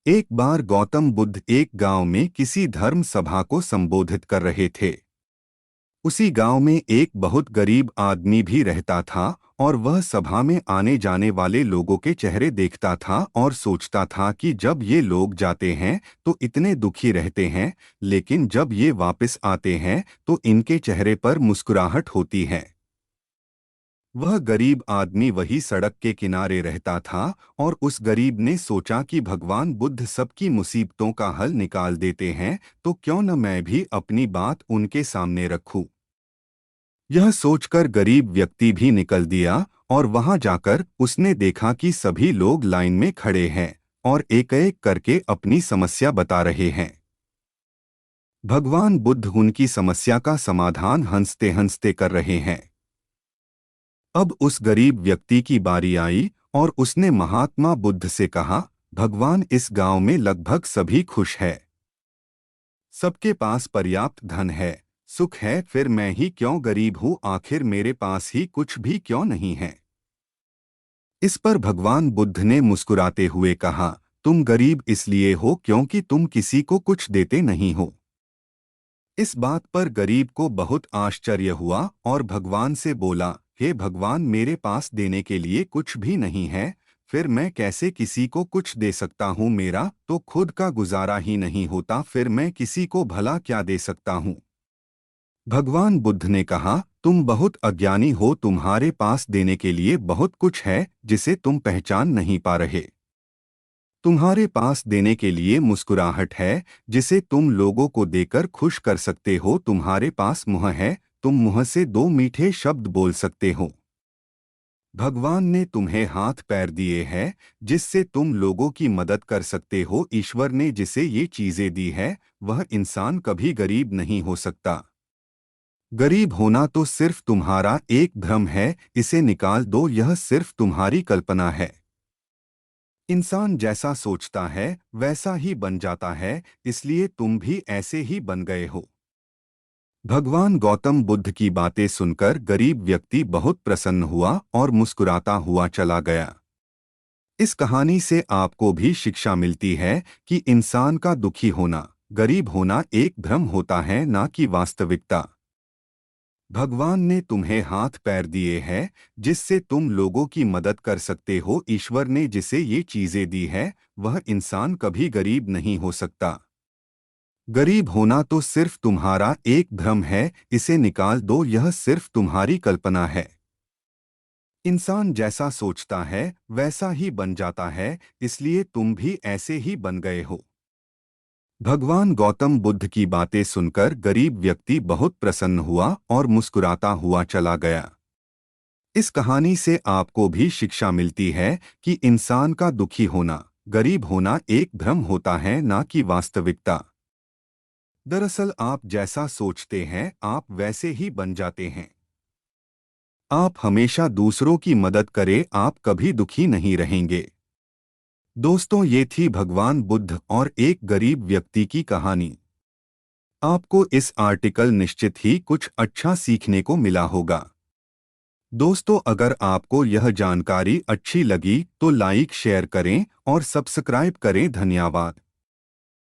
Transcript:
एक बार गौतम बुद्ध एक गांव में किसी धर्म सभा को संबोधित कर रहे थे। उसी गांव में एक बहुत गरीब आदमी भी रहता था और वह सभा में आने जाने वाले लोगों के चेहरे देखता था और सोचता था कि जब ये लोग जाते हैं तो इतने दुखी रहते हैं, लेकिन जब ये वापस आते हैं तो इनके चेहरे पर मुस्कुराहट होती है। वह गरीब आदमी वही सड़क के किनारे रहता था और उस गरीब ने सोचा कि भगवान बुद्ध सबकी मुसीबतों का हल निकाल देते हैं, तो क्यों न मैं भी अपनी बात उनके सामने रखूं। यह सोचकर गरीब व्यक्ति भी निकल दिया और वहां जाकर उसने देखा कि सभी लोग लाइन में खड़े हैं और एक एक करके अपनी समस्या बता रहे हैं। भगवान बुद्ध उनकी समस्या का समाधान हंसते हंसते कर रहे हैं। अब उस गरीब व्यक्ति की बारी आई और उसने महात्मा बुद्ध से कहा, भगवान, इस गांव में लगभग सभी खुश है। सबके पास पर्याप्त धन है, सुख है, फिर मैं ही क्यों गरीब हूँ? आखिर मेरे पास ही कुछ भी क्यों नहीं है? इस पर भगवान बुद्ध ने मुस्कुराते हुए कहा, तुम गरीब इसलिए हो क्योंकि तुम किसी को कुछ देते नहीं हो। इस बात पर गरीब को बहुत आश्चर्य हुआ और भगवान से बोला, हे भगवान, मेरे पास देने के लिए कुछ भी नहीं है, फिर मैं कैसे किसी को कुछ दे सकता हूँ? मेरा तो खुद का गुजारा ही नहीं होता, फिर मैं किसी को भला क्या दे सकता हूँ? भगवान बुद्ध ने कहा, तुम बहुत अज्ञानी हो, तुम्हारे पास देने के लिए बहुत कुछ है जिसे तुम पहचान नहीं पा रहे। तुम्हारे पास देने के लिए मुस्कुराहट है जिसे तुम लोगों को देकर खुश कर सकते हो। तुम्हारे पास मुंह है, तुम मुंह से दो मीठे शब्द बोल सकते हो। भगवान ने तुम्हें हाथ पैर दिए हैं जिससे तुम लोगों की मदद कर सकते हो। ईश्वर ने जिसे ये चीजें दी है वह इंसान कभी गरीब नहीं हो सकता। गरीब होना तो सिर्फ तुम्हारा एक भ्रम है, इसे निकाल दो, यह सिर्फ तुम्हारी कल्पना है। इंसान जैसा सोचता है वैसा ही बन जाता है, इसलिए तुम भी ऐसे ही बन गए हो। भगवान गौतम बुद्ध की बातें सुनकर गरीब व्यक्ति बहुत प्रसन्न हुआ और मुस्कुराता हुआ चला गया। इस कहानी से आपको भी शिक्षा मिलती है कि इंसान का दुखी होना, गरीब होना एक भ्रम होता है, ना कि वास्तविकता। भगवान ने तुम्हें हाथ पैर दिए हैं जिससे तुम लोगों की मदद कर सकते हो। ईश्वर ने जिसे ये चीजें दी है वह इंसान कभी गरीब नहीं हो सकता। गरीब होना तो सिर्फ तुम्हारा एक भ्रम है, इसे निकाल दो, यह सिर्फ तुम्हारी कल्पना है। इंसान जैसा सोचता है वैसा ही बन जाता है, इसलिए तुम भी ऐसे ही बन गए हो। भगवान गौतम बुद्ध की बातें सुनकर गरीब व्यक्ति बहुत प्रसन्न हुआ और मुस्कुराता हुआ चला गया। इस कहानी से आपको भी शिक्षा मिलती है कि इंसान का दुखी होना, गरीब होना एक भ्रम होता है, ना कि वास्तविकता। दरअसल आप जैसा सोचते हैं आप वैसे ही बन जाते हैं। आप हमेशा दूसरों की मदद करें, आप कभी दुखी नहीं रहेंगे। दोस्तों, ये थी भगवान बुद्ध और एक गरीब व्यक्ति की कहानी। आपको इस आर्टिकल निश्चित ही कुछ अच्छा सीखने को मिला होगा। दोस्तों, अगर आपको यह जानकारी अच्छी लगी तो लाइक शेयर करें और सब्सक्राइब करें। धन्यवाद।